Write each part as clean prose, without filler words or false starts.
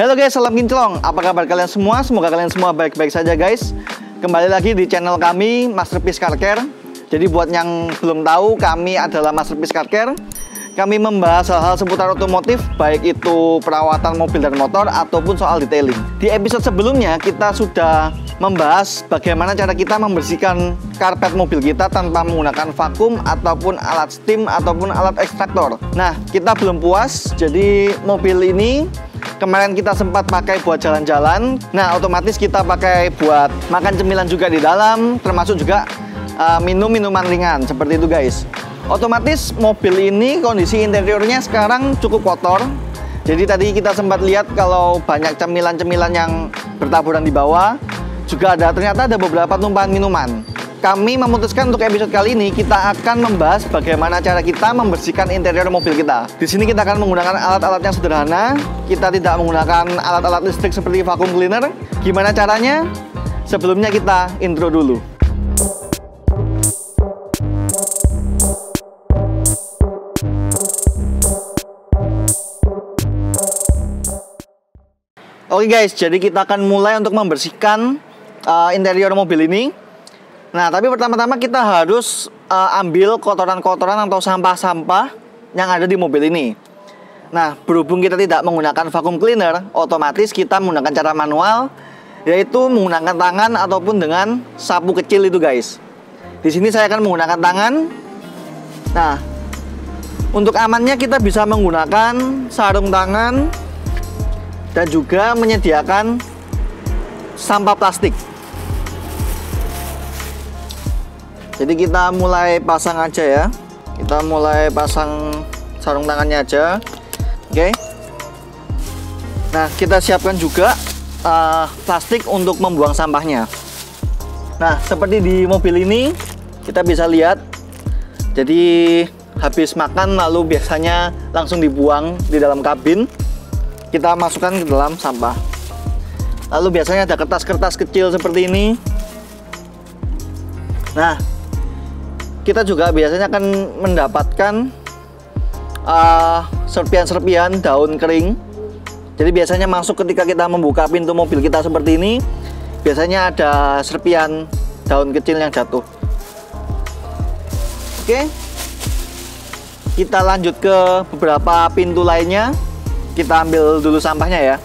Halo guys, salam kinclong. Apa kabar kalian semua? Semoga kalian semua baik-baik saja guys. Kembali lagi di channel kami, Masterpiece Car Care. Jadi buat yang belum tahu, kami adalah Masterpiece Car Care. Kami membahas hal-hal seputar otomotif, baik itu perawatan mobil dan motor ataupun soal detailing. Di episode sebelumnya kita sudah membahas bagaimana cara kita membersihkan karpet mobil kita tanpa menggunakan vakum ataupun alat steam ataupun alat ekstraktor. Nah, kita belum puas. Jadi mobil ini kemarin kita sempat pakai buat jalan-jalan. Nah, otomatis kita pakai buat makan cemilan juga di dalam, termasuk juga minum minuman ringan seperti itu guys. Otomatis mobil ini kondisi interiornya sekarang cukup kotor. Jadi tadi kita sempat lihat kalau banyak cemilan-cemilan yang bertaburan di bawah. Juga ternyata ada beberapa tumpahan minuman. Kami memutuskan untuk episode kali ini kita akan membahas bagaimana cara kita membersihkan interior mobil kita. Di sini kita akan menggunakan alat-alat yang sederhana. Kita tidak menggunakan alat-alat listrik seperti vacuum cleaner. Gimana caranya? Sebelumnya kita intro dulu. Oke guys, jadi kita akan mulai untuk membersihkan interior mobil ini. Nah, tapi pertama-tama kita harus ambil kotoran-kotoran atau sampah-sampah yang ada di mobil ini. Nah, berhubung kita tidak menggunakan vacuum cleaner, otomatis kita menggunakan cara manual, yaitu menggunakan tangan ataupun dengan sapu kecil itu guys. Di sini saya akan menggunakan tangan. Nah, untuk amannya kita bisa menggunakan sarung tangan dan juga menyediakan sampah plastik. Jadi kita mulai pasang aja ya. Kita mulai pasang sarung tangannya aja. Oke. Nah, kita siapkan juga plastik untuk membuang sampahnya. Nah, seperti di mobil ini kita bisa lihat. Jadi habis makan lalu biasanya langsung dibuang di dalam kabin. Kita masukkan ke dalam sampah. Lalu biasanya ada kertas-kertas kecil seperti ini. Nah, kita juga biasanya akan mendapatkan serpian-serpian daun kering. Jadi biasanya masuk ketika kita membuka pintu mobil kita seperti ini. Biasanya ada serpian daun kecil yang jatuh. Oke, kita lanjut ke beberapa pintu lainnya. Kita ambil dulu sampahnya ya.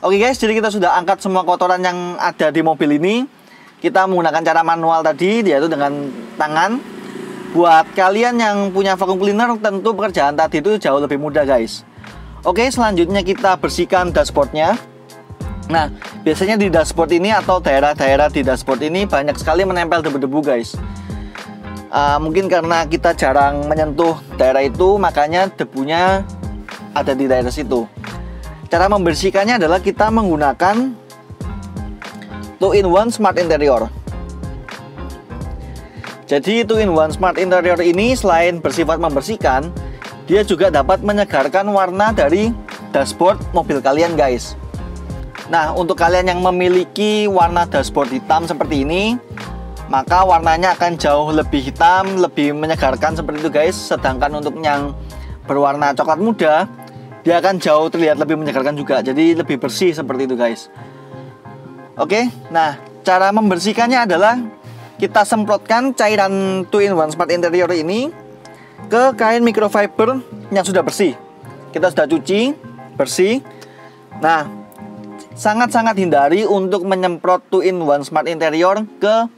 Oke guys, jadi kita sudah angkat semua kotoran yang ada di mobil ini. Kita menggunakan cara manual tadi, yaitu dengan tangan. Buat kalian yang punya vacuum cleaner, tentu pekerjaan tadi itu jauh lebih mudah guys. Oke, selanjutnya kita bersihkan dashboardnya. Nah, biasanya di dashboard ini atau daerah-daerah di dashboard ini banyak sekali menempel debu-debu guys. Mungkin karena kita jarang menyentuh daerah itu, makanya debunya ada di daerah situ. Cara membersihkannya adalah kita menggunakan 2-in-1 Smart Interior. Jadi 2-in-1 Smart Interior ini selain bersifat membersihkan, dia juga dapat menyegarkan warna dari dashboard mobil kalian guys. Nah, untuk kalian yang memiliki warna dashboard hitam seperti ini, maka warnanya akan jauh lebih hitam, lebih menyegarkan seperti itu guys. Sedangkan untuk yang berwarna coklat muda, dia akan jauh terlihat lebih menyegarkan juga. Jadi lebih bersih seperti itu guys. Oke, nah cara membersihkannya adalah kita semprotkan cairan 2-in-1 Smart Interior ini ke kain microfiber yang sudah bersih. Kita sudah cuci, bersih. Nah, sangat-sangat hindari untuk menyemprot 2-in-1 Smart Interior ke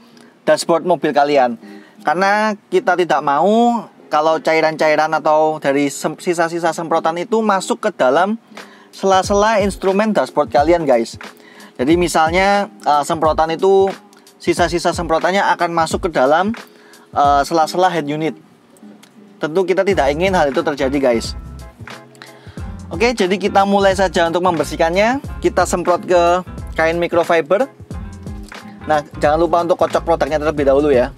dashboard mobil kalian. Karena kita tidak mau kalau cairan-cairan atau dari sisa-sisa semprotan itu masuk ke dalam sela-sela instrumen dashboard kalian, guys. Jadi misalnya semprotan itu, sisa-sisa semprotannya akan masuk ke dalam sela-sela head unit. Tentu kita tidak ingin hal itu terjadi, guys. Oke, jadi kita mulai saja untuk membersihkannya. Kita semprot ke kain microfiber. Nah, jangan lupa untuk kocok produknya terlebih dahulu ya.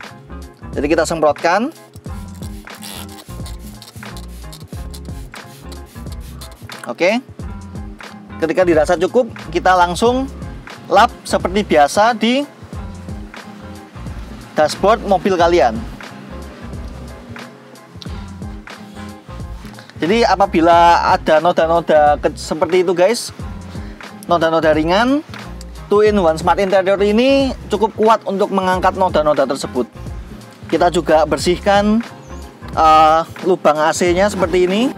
Jadi kita semprotkan. Oke. Ketika dirasa cukup, kita langsung lap seperti biasa di dashboard mobil kalian. Jadi apabila ada noda-noda seperti itu, guys, noda-noda ringan, 2-in-1 Smart Interior ini cukup kuat untuk mengangkat noda-noda tersebut. Kita juga bersihkan lubang AC-nya seperti ini.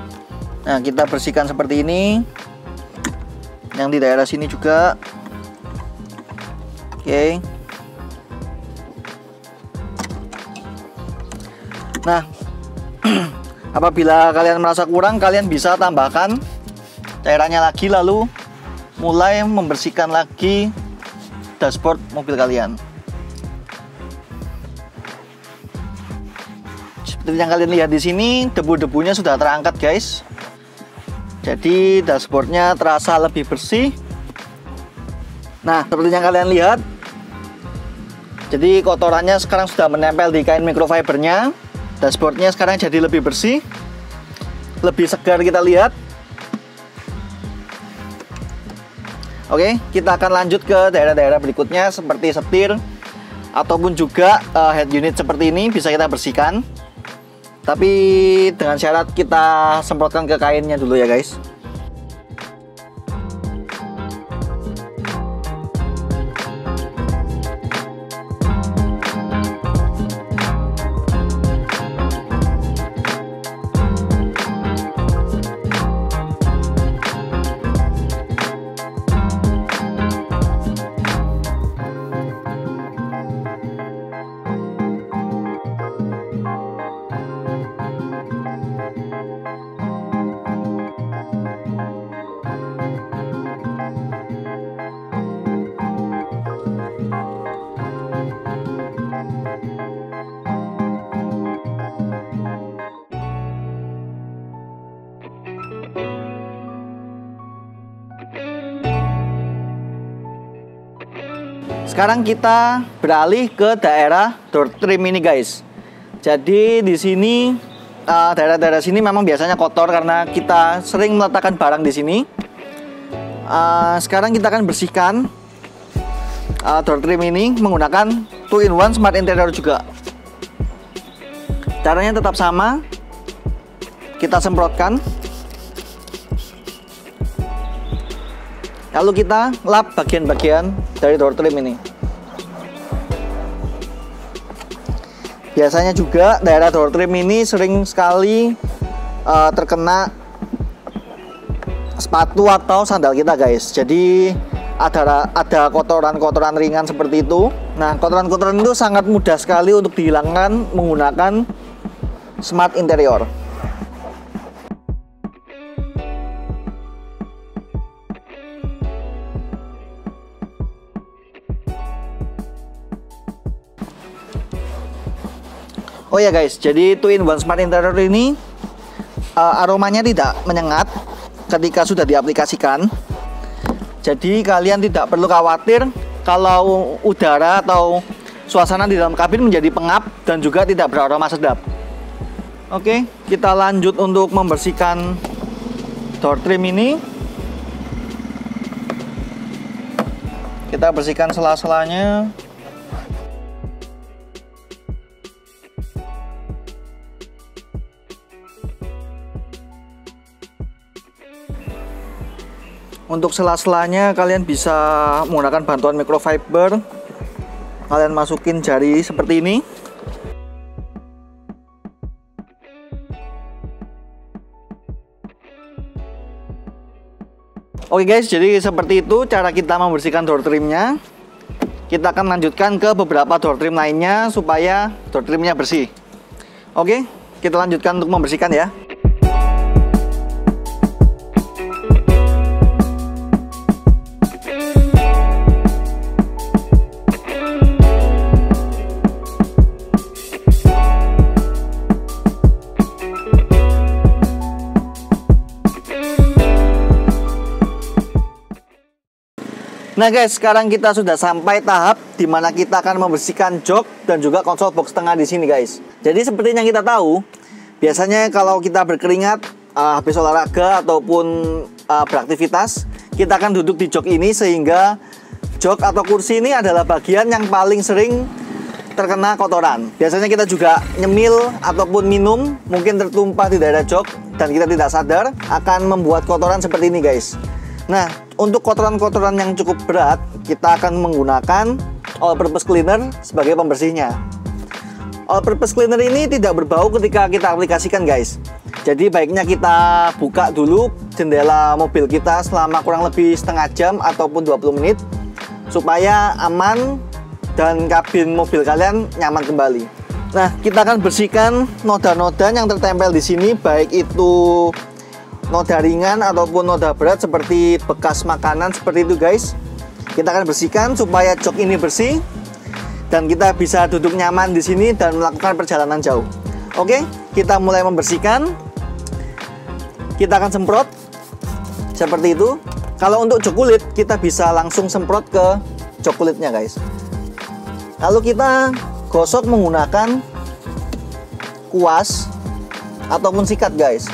Nah, kita bersihkan seperti ini. Yang di daerah sini juga. Oke. Nah, apabila kalian merasa kurang, kalian bisa tambahkan cairannya lagi, lalu mulai membersihkan lagi dashboard mobil kalian. Seperti yang kalian lihat di sini, debu-debunya sudah terangkat, guys. Jadi dashboardnya terasa lebih bersih. Nah, seperti yang kalian lihat, jadi kotorannya sekarang sudah menempel di kain microfibernya. Dashboardnya sekarang jadi lebih bersih, lebih segar kita lihat. Oke, kita akan lanjut ke daerah-daerah berikutnya seperti setir ataupun juga head unit seperti ini bisa kita bersihkan. Tapi dengan syarat kita semprotkan ke kainnya dulu ya, guys. Sekarang kita beralih ke daerah door trim ini, guys. Jadi di sini daerah-daerah sini memang biasanya kotor karena kita sering meletakkan barang di sini. Sekarang kita akan bersihkan door trim ini menggunakan 2-in-1 Smart Interior juga. Caranya tetap sama. Kita semprotkan. Lalu kita lap bagian-bagian dari door trim ini. Biasanya juga daerah door trim ini sering sekali terkena sepatu atau sandal kita, guys. Jadi ada kotoran-kotoran ringan seperti itu. Nah, kotoran-kotoran itu sangat mudah sekali untuk dihilangkan menggunakan Smart Interior. Oh ya, guys, jadi 2-in-1 Smart Interior ini aromanya tidak menyengat ketika sudah diaplikasikan. Jadi kalian tidak perlu khawatir kalau udara atau suasana di dalam kabin menjadi pengap dan juga tidak beraroma sedap. Oke, kita lanjut untuk membersihkan door trim ini. Kita bersihkan sela-selanya. Untuk sela-selanya kalian bisa menggunakan bantuan microfiber. Kalian masukin jari seperti ini. Oke, guys, jadi seperti itu cara kita membersihkan door trimnya. kita akan lanjutkan ke beberapa door trim lainnya supaya door trimnya bersih. Oke, kita lanjutkan untuk membersihkan ya. Nah guys, sekarang kita sudah sampai tahap dimana kita akan membersihkan jok dan juga konsol box tengah di sini guys. Jadi seperti yang kita tahu, biasanya kalau kita berkeringat habis olahraga ataupun beraktivitas, kita akan duduk di jok ini sehingga jok atau kursi ini adalah bagian yang paling sering terkena kotoran. Biasanya kita juga nyemil ataupun minum mungkin tertumpah di daerah jok dan kita tidak sadar akan membuat kotoran seperti ini guys. Nah, untuk kotoran-kotoran yang cukup berat, kita akan menggunakan all purpose cleaner sebagai pembersihnya. All purpose cleaner ini tidak berbau ketika kita aplikasikan guys. Jadi baiknya kita buka dulu jendela mobil kita selama kurang lebih setengah jam ataupun 20 menit supaya aman dan kabin mobil kalian nyaman kembali. Nah, kita akan bersihkan noda-noda yang tertempel di sini, baik itu noda ringan ataupun noda berat seperti bekas makanan seperti itu guys. Kita akan bersihkan supaya jok ini bersih dan kita bisa duduk nyaman di sini dan melakukan perjalanan jauh. Oke, kita mulai membersihkan. Kita akan semprot seperti itu. Kalau untuk jok kulit kita bisa langsung semprot ke jok kulitnya guys. Lalu kita gosok menggunakan kuas ataupun sikat guys.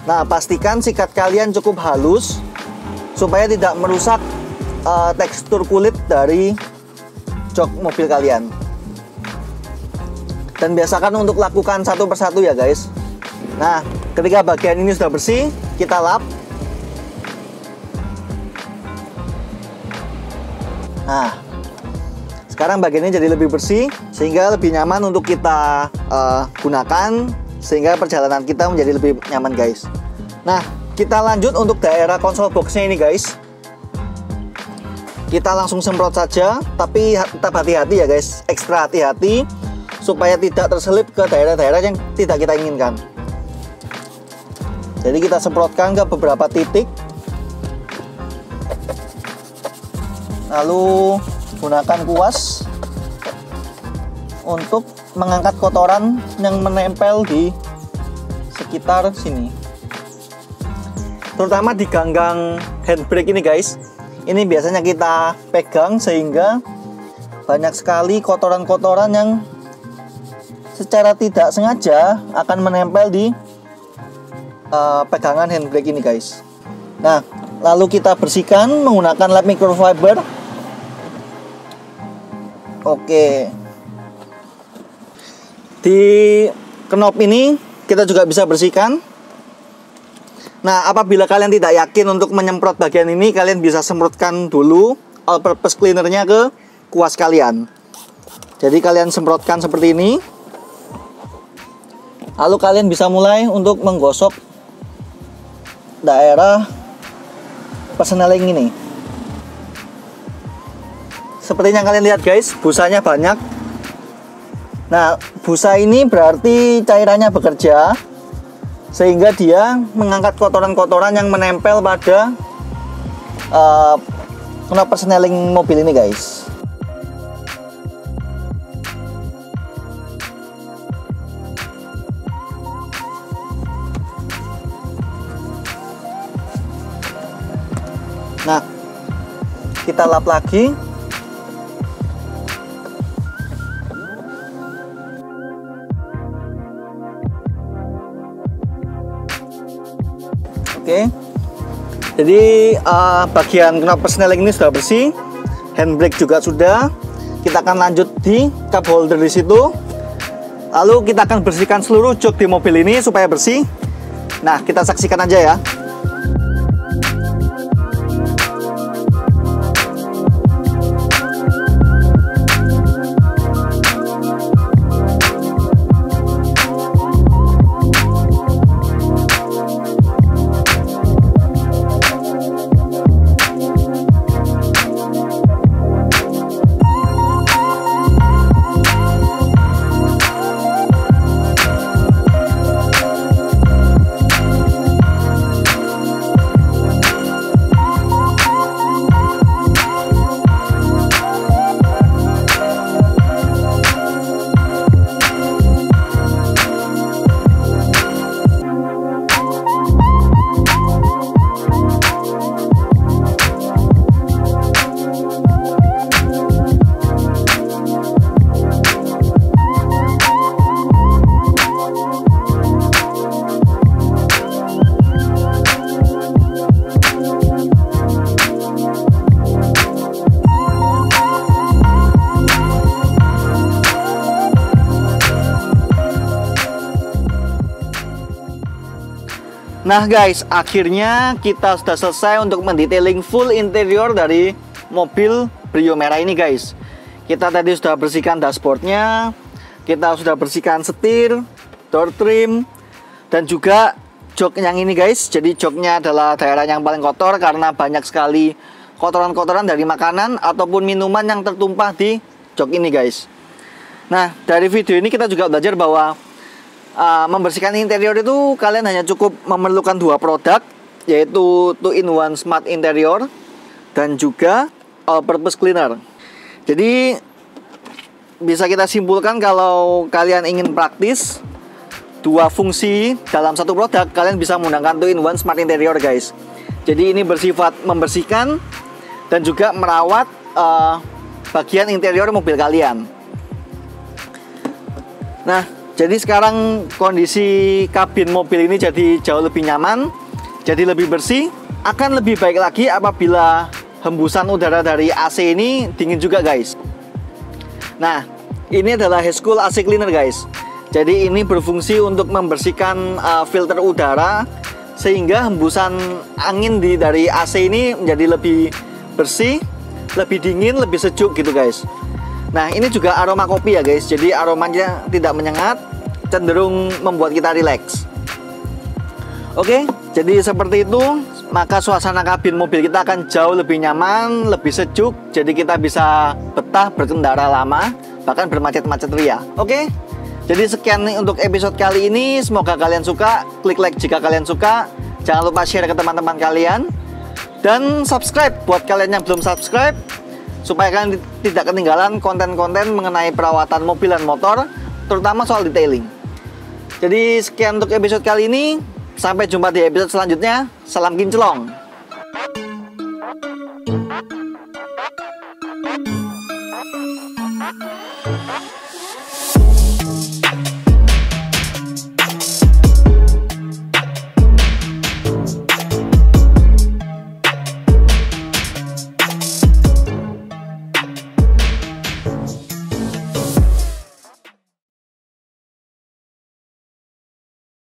Nah, pastikan sikat kalian cukup halus supaya tidak merusak tekstur kulit dari jok mobil kalian. Dan biasakan untuk lakukan satu persatu ya guys. Nah, ketika bagian ini sudah bersih, kita lap. Nah, sekarang bagian ini jadi lebih bersih sehingga lebih nyaman untuk kita gunakan, sehingga perjalanan kita menjadi lebih nyaman guys. Nah, kita lanjut untuk daerah konsol boxnya ini guys. Kita langsung semprot saja, tapi tetap hati-hati ya guys, ekstra hati-hati supaya tidak terselip ke daerah-daerah yang tidak kita inginkan. Jadi kita semprotkan ke beberapa titik, lalu gunakan kuas untuk mengangkat kotoran yang menempel di sekitar sini, terutama di ganggang handbrake ini guys. Ini biasanya kita pegang sehingga banyak sekali kotoran-kotoran yang secara tidak sengaja akan menempel di pegangan handbrake ini guys. Nah, lalu kita bersihkan menggunakan lap microfiber. Oke, di knop ini kita juga bisa bersihkan. Nah, apabila kalian tidak yakin untuk menyemprot bagian ini, kalian bisa semprotkan dulu all purpose cleanernya ke kuas kalian. Jadi kalian semprotkan seperti ini, lalu kalian bisa mulai untuk menggosok daerah persneling ini. Seperti yang kalian lihat guys, busanya banyak. Nah, busa ini berarti cairannya bekerja sehingga dia mengangkat kotoran-kotoran yang menempel pada knop persneling mobil ini guys. Nah, kita lap lagi. Oke, jadi bagian knop persneling ini sudah bersih, handbrake juga sudah. Kita akan lanjut di cup holder di situ. Lalu kita akan bersihkan seluruh jok di mobil ini supaya bersih. Nah, kita saksikan aja ya. Nah guys, akhirnya kita sudah selesai untuk mendetailing full interior dari mobil Brio merah ini guys. Kita tadi sudah bersihkan dashboardnya, kita sudah bersihkan setir, door trim, dan juga jok yang ini guys. Jadi joknya adalah daerah yang paling kotor karena banyak sekali kotoran-kotoran dari makanan ataupun minuman yang tertumpah di jok ini guys. Nah dari video ini kita juga belajar bahwa membersihkan interior itu kalian hanya cukup memerlukan 2 produk, yaitu 2-in-1 Smart Interior dan juga All Purpose Cleaner. Jadi bisa kita simpulkan kalau kalian ingin praktis 2 fungsi dalam 1 produk, kalian bisa menggunakan 2-in-1 Smart Interior guys. Jadi ini bersifat membersihkan dan juga merawat bagian interior mobil kalian. Nah jadi sekarang kondisi kabin mobil ini jadi jauh lebih nyaman, jadi lebih bersih. Akan lebih baik lagi apabila hembusan udara dari AC ini dingin juga guys. Nah ini adalah Hescool AC Cleaner guys. Jadi ini berfungsi untuk membersihkan filter udara, sehingga hembusan angin dari AC ini menjadi lebih bersih, lebih dingin, lebih sejuk gitu guys. Nah ini juga aroma kopi ya guys. Jadi aromanya tidak menyengat, cenderung membuat kita rileks. Oke, jadi seperti itu. Maka suasana kabin mobil kita akan jauh lebih nyaman, lebih sejuk. Jadi kita bisa betah berkendara lama, bahkan bermacet-macet ria. Oke, jadi sekian nih untuk episode kali ini. Semoga kalian suka. Klik like jika kalian suka. Jangan lupa share ke teman-teman kalian. Dan subscribe buat kalian yang belum subscribe, supaya kalian tidak ketinggalan konten-konten mengenai perawatan mobil dan motor, terutama soal detailing. Jadi sekian untuk episode kali ini. Sampai jumpa di episode selanjutnya. Salam kinclong.